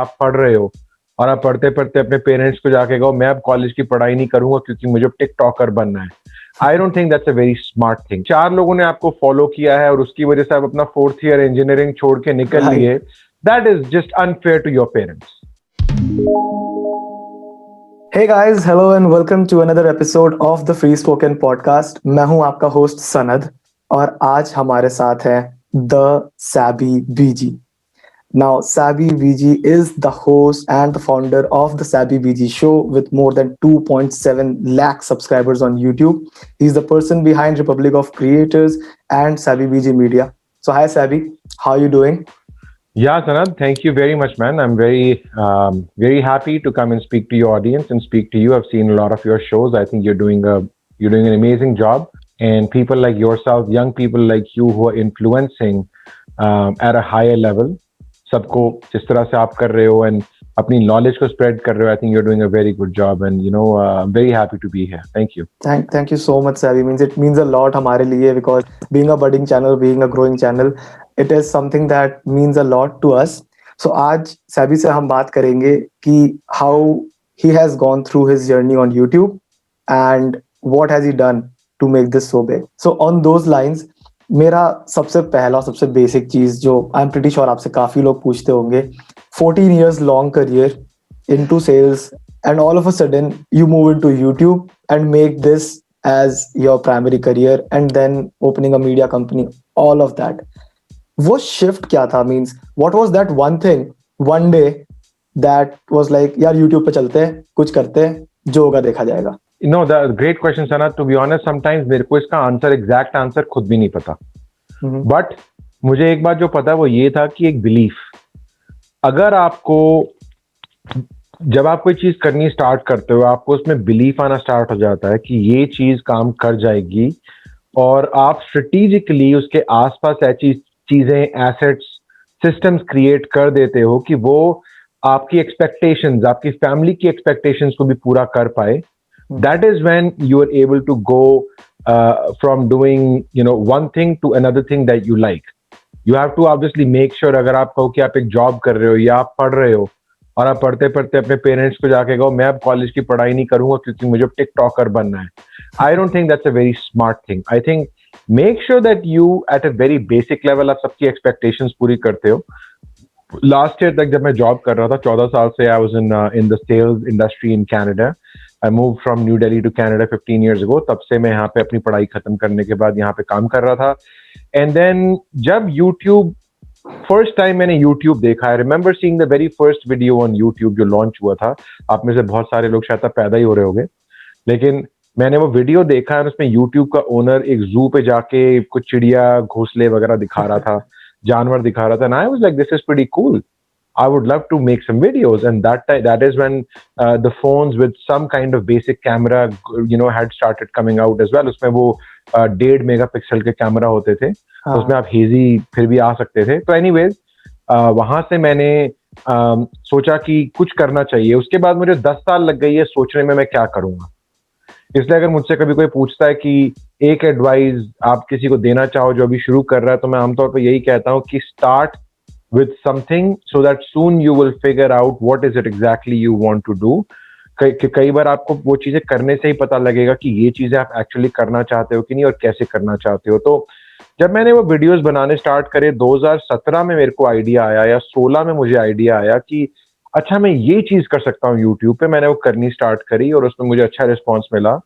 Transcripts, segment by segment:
आप पढ़ रहे हो और आप पढ़ते पढ़ते अपने पेरेंट्स को जाके कहो मैं अब कॉलेज की पढ़ाई नहीं करूंगा क्योंकि मुझे टिकटॉकर बनना है। I don't think that's a very smart thing. 4 लोगों ने आपको फॉलो किया है और उसकी वजह से आप अपना 4th ईयर इंजीनियरिंग छोड़ के निकल Right. लिए। That is just unfair to your parents. Hey guys, hello and welcome to another episode of the Free Spoken Podcast. मैं हूं आपका होस्ट सनद और आज हमारे साथ है the Sabby VG. Now, Sabby VG is the host and the founder of the Sabby VG show with more than 2.7 lakh subscribers on YouTube. He's the person behind Republic of Creators and Sabby VG Media. So, hi Sabby, how are you doing? Yeah, Sanad, thank you very much, man. I'm very happy to come and speak to your audience and speak to you. I've seen a lot of your shows. I think you're doing an amazing job. And people like yourself, young people like you who are influencing at a higher level, सबको जिस तरह से आप कर रहे हो and अपनी knowledge को spread कर रहे हो, I think you're doing a very good job. And I'm very happy to be here. Thank you. Thank you so much, Savvy. It means a lot हमारे लिए because being a budding channel, being a growing channel, it is something that means a lot to us. So आज Savvy से हम बात करेंगे कि how he has gone through his journey on YouTube and what has he done to make this so big. So on those lines, मेरा सबसे पहला सबसे बेसिक चीज जो आई एम प्रीटी श्योर आपसे काफी लोग पूछते होंगे 14 years long career into sales and all of a sudden you move into YouTube and make this as your primary career and then opening a media company, all of that. वो shift क्या था? Means what was that one thing one day that was like यार YouTube पे चलते हैं, कुछ करते हैं, जो होगा देखा जाएगा. The great question, Sana. To be honest, sometimes मेरे को इसका एग्जैक्ट आंसर खुद भी नहीं पता. बट मुझे एक बात जो पता है वो ये था कि एक बिलीफ, अगर आपको जब आप कोई चीज करनी स्टार्ट करते हो आपको उसमें बिलीफ आना स्टार्ट हो जाता है कि ये चीज काम कर जाएगी और आप स्ट्रेटेजिकली उसके आसपास ऐसी चीजें, एसेट्स, सिस्टम्स क्रिएट कर देते हो कि वो आपकी एक्सपेक्टेशंस, आपकी फैमिली की एक्सपेक्टेशंस को भी पूरा कर पाए. That is when you are able to go from doing one thing to another thing that you like. You have to obviously make sure, अगर आप कहो कि आप एक जॉब कर रहे हो या आप पढ़ रहे हो और आप पढ़ते पढ़ते अपने पेरेंट्स को जाके कहो मैं अब कॉलेज की पढ़ाई नहीं करूंगा क्योंकि मुझे टिकटॉकर बनना है. I don't think that's a very smart thing. I think make sure that you at a very basic level आप सबकी एक्सपेक्टेशंस पूरी करते हो. लास्ट ईयर तक जब मैं जॉब कर रहा था 14 साल से, I was in the sales industry in Canada. I moved from New Delhi to Canada 15 years ago. तब से मैं यहाँ पे अपनी पढ़ाई खत्म करने के बाद यहाँ पे काम कर रहा था. And then जब YouTube फर्स्ट टाइम मैंने YouTube देखा, I remember seeing the very first video on YouTube जो लॉन्च हुआ था. आप में से बहुत सारे लोग शायद पैदा ही हो रहे होंगे, लेकिन मैंने वो वीडियो देखा और उसमें YouTube का ओनर एक जू पे जाके कुछ चिड़िया, घोंसले वगैरह दिखा रहा था, जानवर दिखा रहा था. And I was like, this is pretty cool. I would love to make some videos, and that is when the phones with some kind of basic camera, had started coming out as well. उसमें वो 1.5 megapixel के camera होते थे, तो उसमें आप hazy फिर भी आ सकते थे. तो एनीवेज वहां से मैंने सोचा कि कुछ करना चाहिए. उसके बाद मुझे 10 साल लग गई है सोचने में मैं क्या करूंगा. इसलिए अगर मुझसे कभी कोई पूछता है कि एक एडवाइस आप किसी को देना चाहो जो अभी शुरू कर रहा है, तो मैं आमतौर पर यही कहता हूँ कि start with something so that soon you will figure out what is it exactly you want to do. कई बार आपको वो चीजें करने से ही पता लगेगा कि ये चीजें आप एक्चुअली करना चाहते हो कि नहीं और कैसे करना चाहते हो. तो जब मैंने वो वीडियोस बनाने स्टार्ट करे 2017 में मेरे को आइडिया आया या 16 में मुझे आइडिया आया कि अच्छा मैं ये चीज कर सकता हूँ यूट्यूब पे. मैंने वो करनी स्टार्ट करी और उसमें मुझे अच्छा रिस्पॉन्स मिला,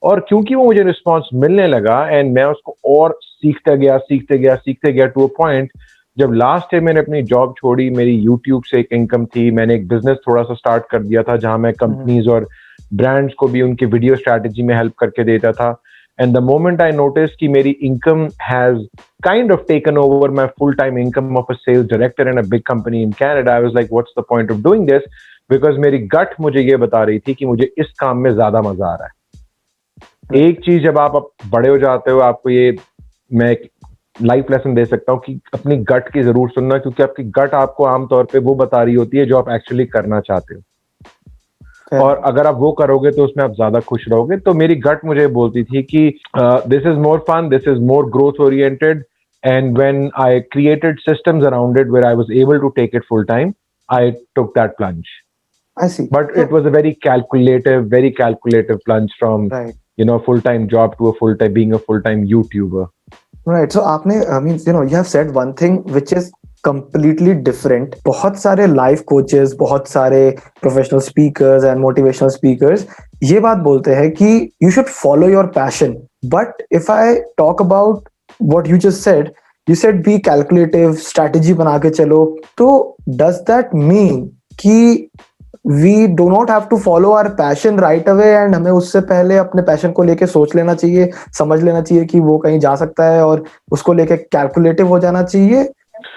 और क्योंकि वो मुझे रिस्पॉन्स मिलने लगा एंड मैं उसको और सीखते गया टू अ पॉइंट जब लास्ट ईयर मैंने अपनी जॉब छोड़ी, मेरी यूट्यूब से एक इनकम थी. मैंने एक बिजनेस थोड़ा सा स्टार्ट कर दिया था जहां मैं कंपनीज और ब्रांड्स को भी उनके वीडियो स्ट्रैटेजी में हेल्प करके देता था. And the moment I notice कि मेरी income has kind of taken over my full time income of a sales director in a big company in Canada, I was like what's the point of doing this, because मेरी gut मुझे ये बता रही थी कि मुझे इस काम में ज्यादा मजा आ रहा है. एक चीज जब आप बड़े हो जाते हो, आपको ये मैं लाइफ लेसन दे सकता हूँ कि अपनी गट की जरूर सुनना, क्योंकि आपकी गट आपको आमतौर पे वो बता रही होती है जो आप एक्चुअली करना चाहते हो. और अगर आप वो करोगे तो उसमें आप ज्यादा खुश रहोगे. तो मेरी गट मुझे बोलती थी कि this is more fun, this is more growth oriented, and when I created systems around it where I was able to take it full time, I took that plunge. I see. But it was a very calculative plunge from, Right. Full-time job to being a full-time YouTuber. Right. So आपने means you have said one thing which is completely different. बहुत सारे life coaches, बहुत सारे professional speakers and motivational speakers ये बात बोलते हैं कि you should follow your passion. But if I talk about what you just said, you said be calculative, strategy बना के चलो. तो does that mean कि we do not have to follow our passion right away and हमें उससे पहले अपने passion को लेके सोच लेना चाहिए, समझ लेना चाहिए कि वो कहीं जा सकता है और उसको लेके calculative हो जाना चाहिए,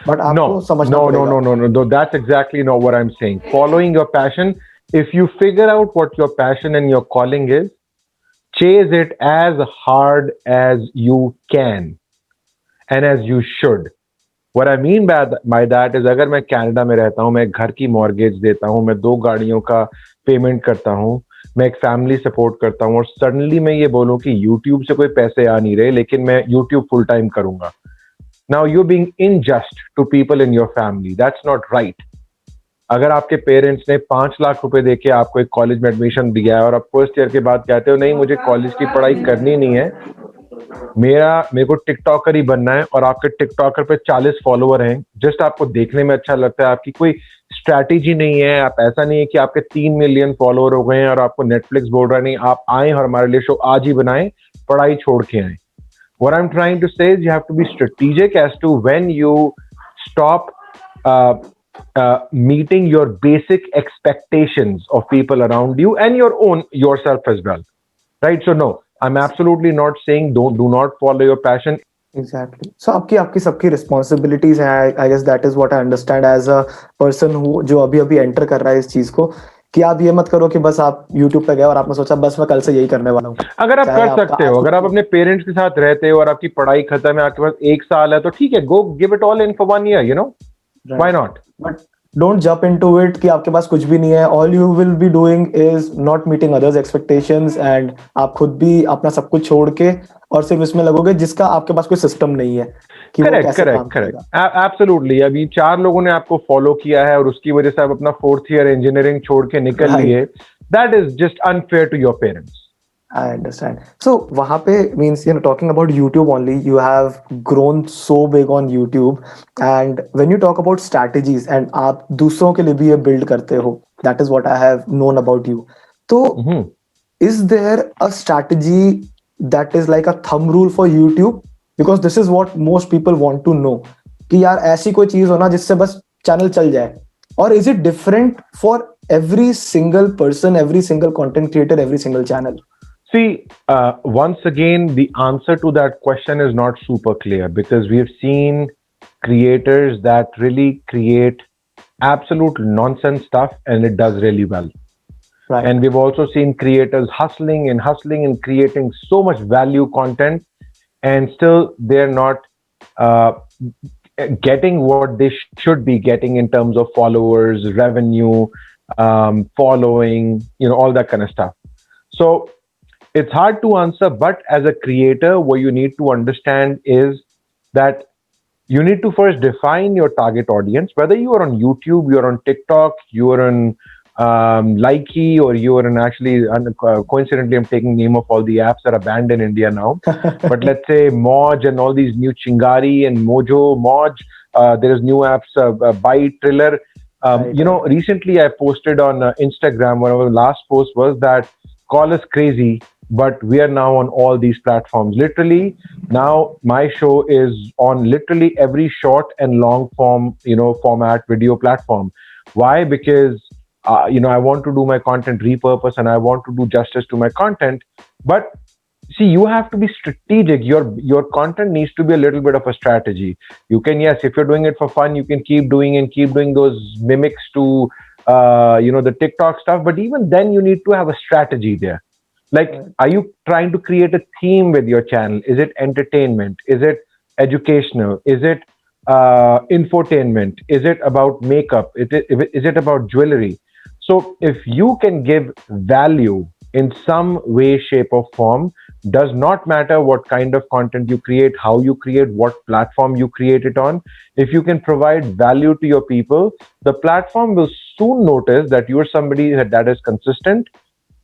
but आपको समझना पड़ेगा. No. That's exactly not what I'm saying. Following your passion, if you figure out what your passion and your calling is, chase it as hard as you can and as you should. What I mean by that is अगर मैं Canada में रहता हूँ, मैं घर की mortgage देता हूँ, मैं 2 गाड़ियों का पेमेंट करता हूँ, मैं एक फैमिली सपोर्ट करता हूँ और सडनली मैं ये बोलूँ कि यूट्यूब से कोई पैसे आ नहीं रहे लेकिन मैं यूट्यूब फुल टाइम करूंगा. Now you being unjust to people in your family, that's not right. अगर आपके पेरेंट्स ने 5 लाख रुपए देके आपको एक कॉलेज में एडमिशन दिया है और आप फर्स्ट ईयर के बाद कहते हो नहीं मुझे कॉलेज की पढ़ाई करनी नहीं है, मेरे को टिकटॉकर ही बनना है और आपके टिकटॉकर पे 40 फॉलोवर हैं, जस्ट आपको देखने में अच्छा लगता है, आपकी कोई स्ट्रैटेजी नहीं है, आप ऐसा नहीं है कि आपके 3 मिलियन फॉलोवर हो गए हैं और आपको नेटफ्लिक्स बोल रहा है नहीं आप आए और हमारे लिए शो आज ही बनाएं, पढ़ाई छोड़ के आए. What I'm trying to say is you have to be strategic as to when you stop meeting your basic expectations of people around you and yourself as well, right? So no, I'm absolutely not saying do not follow your passion. Exactly. So आपकी सबकी responsibilities हैं. I guess that is what I understand as a person who जो अभी enter कर रहा है इस चीज को कि आप ये मत करो कि बस आप YouTube पे गए और आपने सोचा बस मैं कल से यही करने वाला हूँ. अगर आप कर सकते हो, अगर आप अपने पेरेंट्स के साथ रहते हो और आपकी पढ़ाई खत्म है, आपके पास 1 साल है तो ठीक है, go give it all in for 1 year, why not? But don't jump into it कि आपके पास कुछ भी नहीं है. All you will be doing is not meeting others' expectations and आप खुद भी अपना सब कुछ छोड़ के और सिर्फ इसमें लगोगे जिसका आपके पास कोई सिस्टम नहीं है कि वो कैसे काम करेगा. Absolutely. अभी 4 लोगों ने आपको फॉलो किया है और उसकी वजह से आप अपना 4th ईयर इंजीनियरिंग छोड़ के निकल लिए. That is just unfair to your parents. I understand. So वहाँ पे means talking about YouTube only, you have grown so big on YouTube, and when you talk about strategies and आप दूसरों के लिए भी ये build करते हो, that is what I have known about you. तो is there a strategy that is like a thumb rule for YouTube? Because this is what most people want to know. कि यार ऐसी कोई चीज हो ना जिससे बस चैनल चल जाए. Or is it different for every single person, every single content creator, every single channel? See, once again, the answer to that question is not super clear because we've seen creators that really create absolute nonsense stuff and it does really well. Right. And we've also seen creators hustling and creating so much value content and still they're not getting what they should be getting in terms of followers, revenue, following, all that kind of stuff. So it's hard to answer, but as a creator, what you need to understand is that you need to first define your target audience, whether you are on YouTube, you're on TikTok, you're on Likey, or you're in actually, coincidentally, I'm taking name of all the apps that are banned in India now. But let's say Moj and all these new Chingari and Mojo, Moj, there's new apps, Byte, Triller. Recently I posted on Instagram, one of the last posts was that call us crazy, but we are now on all these platforms. Literally, now my show is on literally every short and long form, format video platform. Why? Because, I want to do my content repurpose and I want to do justice to my content. But see, you have to be strategic. Your content needs to be a little bit of a strategy. You can, yes, if you're doing it for fun, you can keep doing those mimics to, the TikTok stuff. But even then, you need to have a strategy there. Like, are you trying to create a theme with your channel? Is it entertainment? Is it educational? Is it infotainment? Is it about makeup? Is it about jewelry? So if you can give value in some way, shape or form, does not matter what kind of content you create, how you create, what platform you create it on. If you can provide value to your people, the platform will soon notice that you're somebody that is consistent,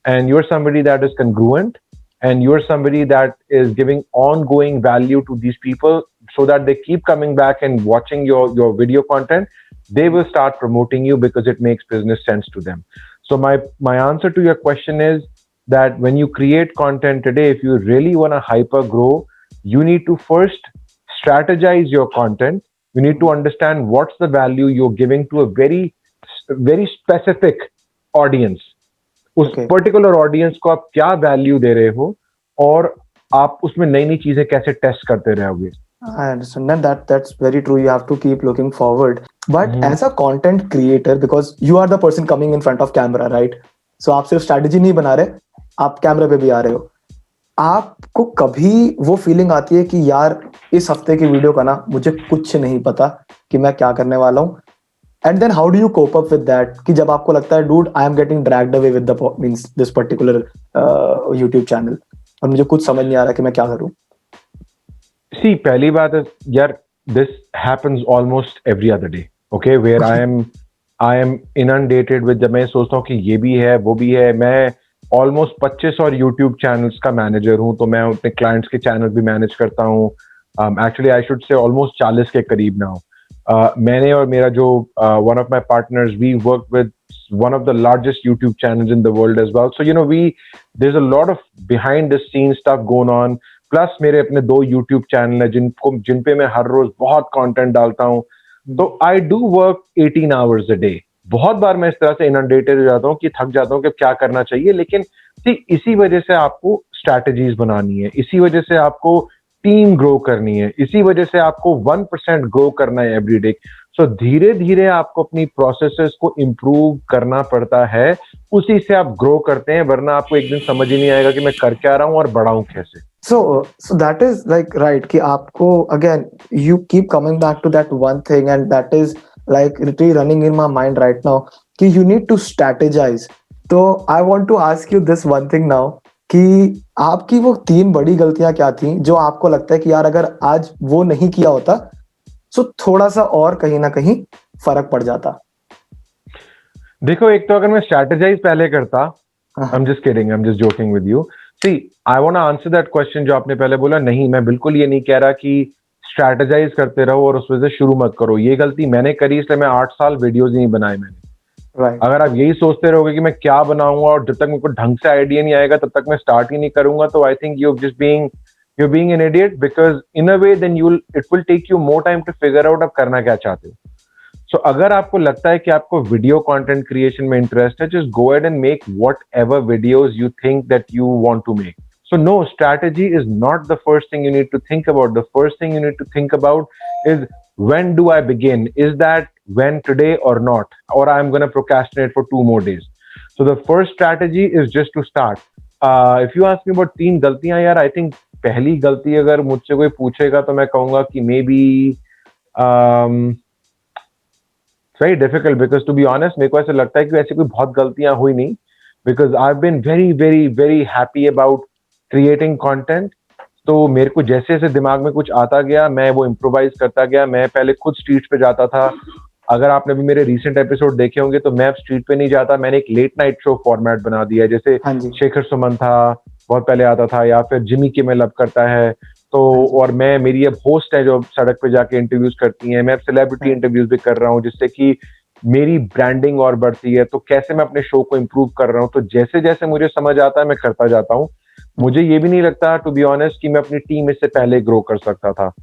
and you're somebody that is congruent, and you're somebody that is giving ongoing value to these people, so that they keep coming back and watching your video content. They will start promoting you because it makes business sense to them. So my answer to your question is that when you create content today, if you really want to hyper grow, you need to first strategize your content. You need to understand what's the value you're giving to a very specific audience. उस Okay. Particular audience को आप क्या value दे रहे हो, और आप उसमें नई नई चीजें कैसे टेस्ट करते रहोगे. I understand that's very true. You have to keep looking forward. But as a content creator, because you are the person coming in front of camera, right? So आप सिर्फ strategy नहीं बना रहे, आप कैमरे पे भी आ रहे हो. आपको कभी वो फीलिंग आती है कि यार इस हफ्ते की वीडियो का ना मुझे कुछ नहीं पता कि मैं क्या करने वाला हूँ, and then how do you cope up with that, कि जब आपको लगता है dude I am getting dragged away with the means this particular YouTube channel और मुझे कुछ समझ नहीं आ रहा कि मैं क्या करूँ. See, पहली बात है यार, this happens almost every other day, okay, where I am inundated with, जब मैं सोचता हूँ कि ये भी है वो भी है. मैं ऑलमोस्ट 25 और यूट्यूब चैनल्स का मैनेजर हूँ, तो मैं अपने क्लाइंट्स के चैनल भी मैनेज करता हूँ. Actually I should say almost 40 के करीब ना हो. मैंने और मेरा जो one of my partners, we work with one of the largest YouTube channels in the world as well. So there's a lot of behind the scenes stuff going on. Plus मेरे अपने 2 YouTube चैनल है जिन पे मैं हर रोज बहुत content डालता हूँ. तो I do work 18 hours a day. बहुत बार मैं इस तरह से इनंडेटेड हो जाता हूँ कि थक जाता हूँ कि क्या करना चाहिए. लेकिन इसी वजह से आपको स्ट्रैटेजीज बनानी है, इसी वजह से आपको टीम ग्रो करनी है, इसी वजह से आपको 1% ग्रो करना है एवरी डे. सो धीरे धीरे आपको अपनी प्रोसेसेस को इम्प्रूव करना पड़ता है, उसी से आप ग्रो करते हैं. वरना आपको एक दिन समझ ही नहीं आएगा कि मैं कर क्या रहा हूँ और बढ़ाऊं कैसे. So that is like right कि आपको again you keep coming back to that one thing, and that is like literally running in my mind right now कि you need to strategize. तो I want to ask you this one thing now कि आपकी वो 3 बड़ी गलतियां क्या थी जो आपको लगता है कि यार अगर आज वो नहीं किया होता तो थोड़ा सा और कहीं ना कहीं फर्क पड़ जाता. देखो, एक तो अगर मैं स्ट्रैटेजाइज पहले करता, I'm just kidding, I'm just joking with you. See, I want to answer that question जो आपने पहले बोला. नहीं, मैं बिल्कुल ये नहीं कह रहा कि स्ट्रैटेजाइज करते रहो और उस वजह से शुरू मत करो. ये गलती मैंने करी, इसलिए मैं 8 साल वीडियोस नहीं बनाए मैंने. Right. अगर आप यही सोचते रहोगे कि मैं क्या बनाऊंगा और जब तक मेरे को ढंग से आइडिया नहीं आएगा तब तक मैं स्टार्ट ही नहीं करूंगा, तो I think you're being an idiot, because in a way then it will take you more time to figure out आप करना क्या चाहते हो. So अगर आपको लगता है कि आपको वीडियो कंटेंट क्रिएशन में इंटरेस्ट है, just go ahead and make whatever videos you think that you want to make. So no, strategy is not the first thing you need to think about. The first thing you need to think about is, when do I begin? Is that when, today or not? Or I'm going to procrastinate for 2 more days. So the first strategy is just to start. If you ask me about 3 गलतियां यार, I think पहली गलती अगर मुझसे कोई पूछेगा तो मैं कहूंगा कि maybe it's very difficult, because to be honest मेरे को ऐसा लगता है कि ऐसी कोई बहुत गलतियां हुई नहीं, because I've been very very very happy about creating content. तो मेरे को जैसे जैसे दिमाग में कुछ आता गया मैं वो इम्प्रोवाइज करता गया. मैं पहले खुद स्ट्रीट पे जाता था. अगर आपने भी मेरे रीसेंट एपिसोड देखे होंगे तो मैं अब स्ट्रीट पे नहीं जाता. मैंने एक लेट नाइट शो फॉर्मेट बना दिया है. जैसे शेखर सुमन था, बहुत पहले आता था, या फिर जिमी किमेल अब करता है. तो और मेरी अब होस्ट है जो सड़क पे जाके इंटरव्यूज करती हैं. मैं अब सेलिब्रिटी इंटरव्यूज भी कर रहा हूँ, जिससे कि मेरी ब्रांडिंग और बढ़ती है. तो कैसे मैं अपने शो को इम्प्रूव कर रहा हूँ, तो जैसे जैसे मुझे समझ आता है मैं करता जाता हूँ. मुझे ये भी नहीं लगता, टू बी ऑनेस्ट, कि मैं अपनी टीम इससे पहले ग्रो कर सकता था.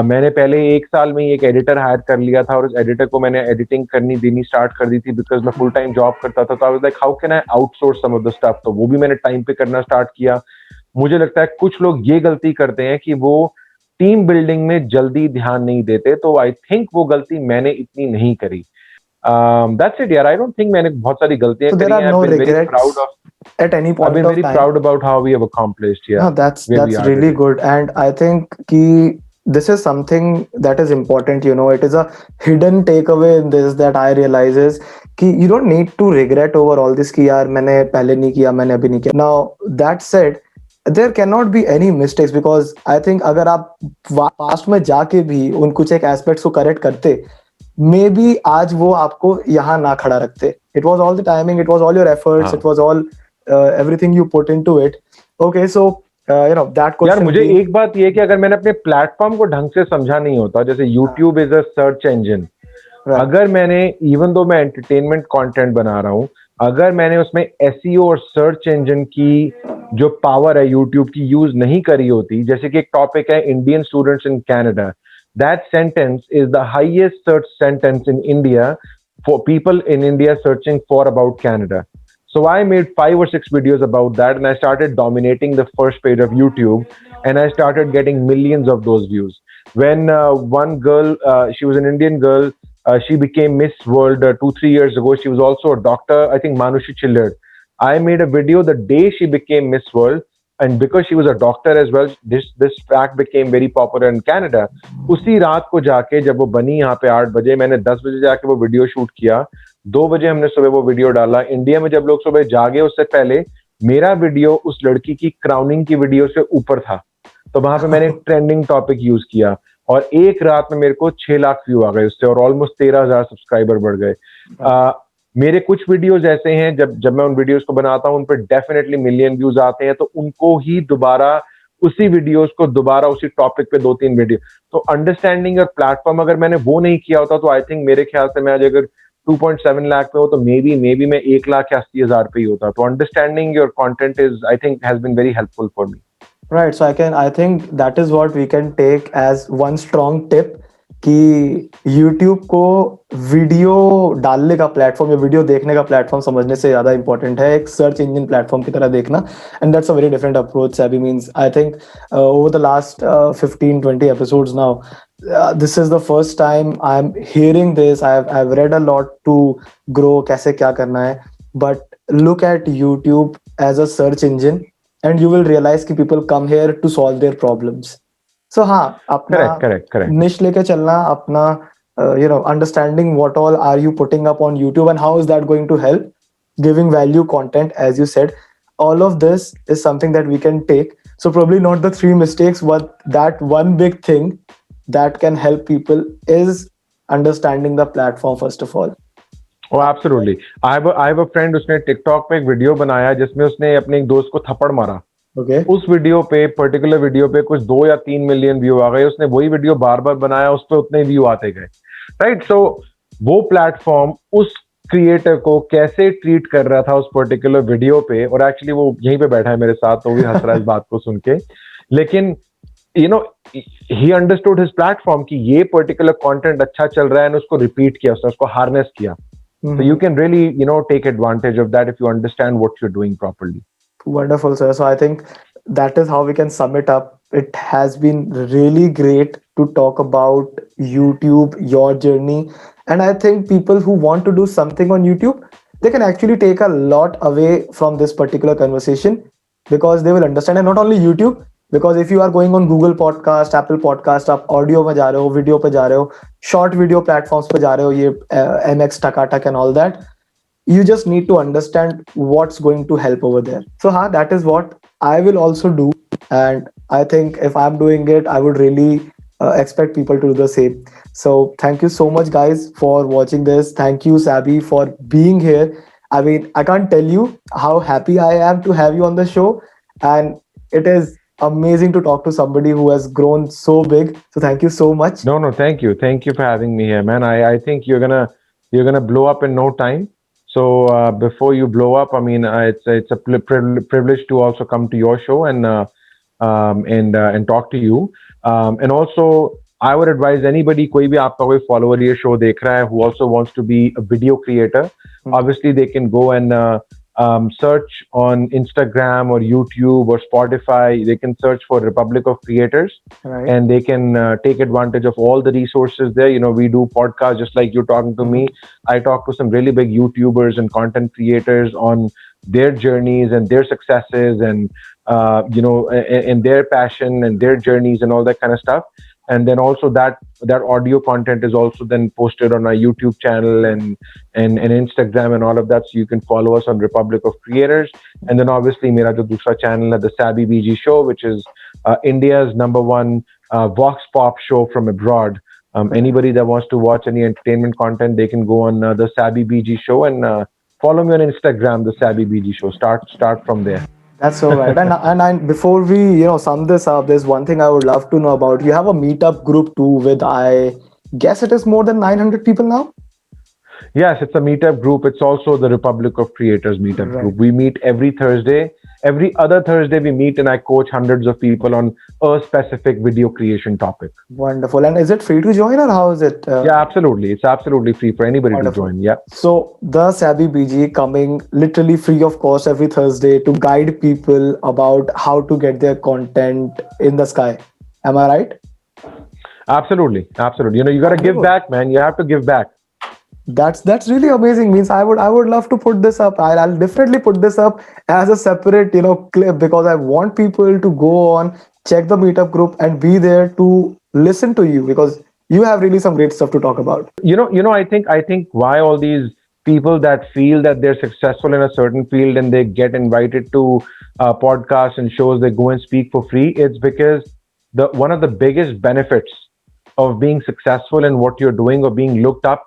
मैंने पहले 1 साल में ही एक एडिटर हायर कर लिया था, और उस एडिटर को मैंने एडिटिंग देनी स्टार्ट कर दी थी, बिकॉज मैं फुल टाइम जॉब करता था. तो I was like, how can I outsource some of the stuff. तो वो भी मैंने टाइम पे करना स्टार्ट किया. मुझे लगता है कुछ लोग ये गलती करते हैं कि वो टीम बिल्डिंग में जल्दी ध्यान नहीं देते. तो आई थिंक वो गलती मैंने इतनी नहीं करी. That's it, यार. I don't think मैंने बहुत सारी गलतियां करी हैं. I've been very proud of at any point I've been very proud about how we have accomplished. Yeah, no, that's really good. And I think कि this is something that is important. It is a hidden takeaway in this that I realize is कि you don't need to regret over all this कि यार मैंने पहले नहीं किया, मैंने अभी नहीं किया. Now that said, there cannot be any mistakes because I think अगर आप पास्ट में जाके भी उन कुछ एक एस्पेक्ट्स को करेक्ट करते मे बी आज वो आपको यहाँ ना खड़ा रखते. It was all the timing, it was all your efforts, हाँ it was all everything you put into it. Okay, so that यार question मुझे being एक बात ये है कि अगर मैंने अपने प्लेटफॉर्म को ढंग से समझा नहीं होता, जैसे YouTube is a search engine, right. अगर मैंने इवन दो मैं एंटरटेनमेंट कंटेंट बना रहा हूँ, अगर मैंने उसमें एसईओ और सर्च इंजन की जो पावर है यूट्यूब की यूज नहीं करी होती, जैसे कि एक टॉपिक है Indian students in Canada, that sentence is the highest search sentence in India for people in India searching for about Canada. So I made 5 or 6 videos about that, and I started dominating the first page of YouTube, and I started getting millions of those views. When one girl, she was an Indian girl, she became Miss World 2 3 years ago. She was also a doctor, I think Manushi Chillard. I made a video the day she became Miss World, and because she was a doctor as well, this fact became very popular in Canada. उसी रात को जाके जब वो बनी यहाँ पे 8 बजे, मैंने 10 बजे जाके वो वीडियो शूट किया. 2 बजे हमने सुबह वो वीडियो डाला. इंडिया में जब लोग सुबह जागे उससे पहले मेरा वीडियो उस लड़की की क्राउनिंग की वीडियो से ऊपर था. तो वहां पे मैंने एक ट्रेंडिंग टॉपिक यूज किया और एक रात में मेरे को 6 लाख व्यू आ गए उससे और ऑलमोस्ट 13,000 सब्सक्राइबर बढ़ गए. मेरे कुछ वीडियोस ऐसे हैं जब मैं उन वीडियोस को बनाता हूं उन पर डेफिनेटली मिलियन व्यूज आते हैं, तो उनको ही दोबारा उसी वीडियोस को दोबारा उसी टॉपिक पे 2 3 वीडियो. तो अंडरस्टैंडिंग और प्लेटफॉर्म अगर मैंने वो नहीं किया होता तो आई थिंक मेरे ख्याल से मैं आज अगर 2.7 लाख पे हो तो मे बी मैं 1,80,000 पे ही होता. तो understanding your content is I think has been very helpful for me. Right, so I think that is what we can take as one strong tip कि YouTube को वीडियो डालने का प्लेटफॉर्म या वीडियो देखने का प्लेटफॉर्म समझने से ज़्यादा इंपॉर्टेंट है एक सर्च इंजन प्लेटफॉर्म की तरह देखना. And that's a very different approach. Sabby means I think over the last 15-20 episodes now, this is the first time I'm hearing this. I've read a lot to grow कैसे क्या करना है, but look at YouTube as a search engine and you will realize कि people come here to solve their problems. So हाँ, अपना correct. niche लेके चलना, अपना understanding what all are you putting up on YouTube and how is that going to help, giving value content as you said. All of this is something that we can take. So probably not the 3 mistakes, but that one big thing that can help people is understanding the platform first of all. Oh, absolutely. I have a friend उसने TikTok पे एक video बनाया जिसमें उसने अपने एक दोस्त को थप्पड़ मारा. Okay. उस वीडियो पे पर्टिकुलर वीडियो पे कुछ 2 या 3 मिलियन व्यू आ गए. उसने वही वीडियो बार बार बनाया, उस पर उतने व्यू आते गए. राइट. सो वो प्लेटफॉर्म उस क्रिएटर को कैसे ट्रीट कर रहा था उस पर्टिकुलर वीडियो पे, और एक्चुअली वो यहीं पे बैठा है मेरे साथ तो भी हंस रहा है इस बात को सुन के. लेकिन ही अंडरस्टूड हिज प्लेटफॉर्म कि ये पर्टिकुलर कंटेंट अच्छा चल रहा है और उसको रिपीट किया, उसको हार्नेस किया. So you can really, take advantage of that if you understand what you're doing properly. Wonderful, sir. So I think that is how we can sum it up. It has been really great to talk about YouTube, your journey. And I think people who want to do something on YouTube, they can actually take a lot away from this particular conversation because they will understand. And not only YouTube, because if you are going on Google Podcast, Apple Podcast, आप audio में जा रहे हो, video पे जा रहे हो, short video platforms पे जा रहे हो, ये MX, Takatak and all that, you just need to understand what's going to help over there. So that is what I will also do, and I think if I'm doing it, I would really expect people to do the same. So thank you so much guys for watching this. Thank you Sabby for being here. I mean, I can't tell you how happy I am to have you on the show, and it is amazing to talk to somebody who has grown so big. So thank you so much. No, thank you for having me here, man. I think you're gonna blow up in no time. So before you blow up, I mean, it's a privilege to also come to your show and talk to you. And also, I would advise anybody, कोई भी आपका कोई follower ये show देख रहा है, who also wants to be a video creator, obviously they can go and search on Instagram or YouTube or Spotify. They can search for Republic of Creators, Right. and they can take advantage of all the resources there. We do podcasts just like you're talking to me. I talk to some really big YouTubers and content creators on their journeys and their successes and and their passion and their journeys and all that kind of stuff. and then also that audio content is also then posted on our YouTube channel and Instagram and all of that. So you can follow us on Republic of Creators. And then obviously mera jo dusra channel hai, the Sabby BG Show, which is India's number one Vox Pop show from abroad. Anybody that wants to watch any entertainment content, they can go on the Sabby BG Show and follow me on Instagram, the Sabby BG Show. Start from there. That's so right. And before we sum this up, there's one thing I would love to know about. You have a meetup group too with, I guess it is more than 900 people now. Yes, it's a meetup group. It's also the Republic of Creators meetup Right. group. We meet every Thursday. Every other Thursday, we meet and I coach hundreds of people on a specific video creation topic. Wonderful. And is it free to join or how is it? Yeah, absolutely. It's absolutely free for anybody Wonderful. to join. Yeah. So the Sabby BG coming literally free of cost every Thursday to guide people about how to get their content in the sky. Am I right? Absolutely. Absolutely. You got to give back, man. You have to give back. That's really amazing. Means I would love to put this up. I'll definitely put this up as a separate clip because I want people to go on, check the meetup group and be there to listen to you because you have really some great stuff to talk about. I think why all these people that feel that they're successful in a certain field and they get invited to podcasts and shows, they go and speak for free. It's because the one of the biggest benefits of being successful in what you're doing or being looked up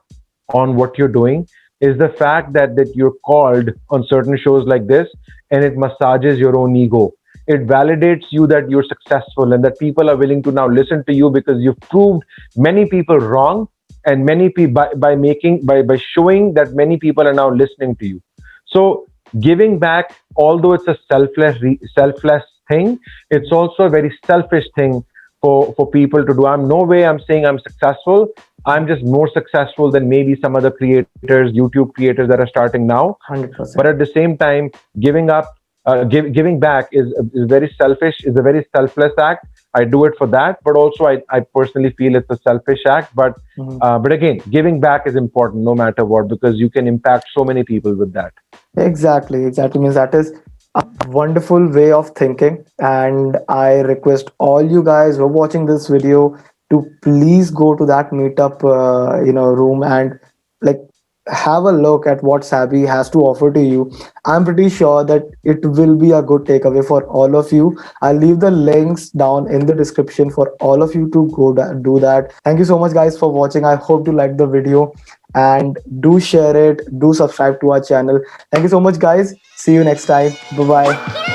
on what you're doing is the fact that you're called on certain shows like this, and it massages your own ego. It validates you that you're successful and that people are willing to now listen to you because you've proved many people wrong, and many people by showing that many people are now listening to you. So giving back, although it's a selfless thing, it's also a very selfish thing for people to do. I'm saying I'm successful. I'm just more successful than maybe some other creators, YouTube creators that are starting now. 100%. But at the same time, giving back is very selfish, is a very selfless act. I do it for that, but also I personally feel it's a selfish act. But but again, giving back is important no matter what, because you can impact so many people with that. Exactly. Means that is a wonderful way of thinking. And I request all you guys who are watching this video to please go to that meetup, room and like have a look at what Sabby has to offer to you. I'm pretty sure that it will be a good takeaway for all of you. I'll leave the links down in the description for all of you to go do that. Thank you so much, guys, for watching. I hope you liked the video and do share it, do subscribe to our channel. Thank you so much, guys. See you next time. Bye bye.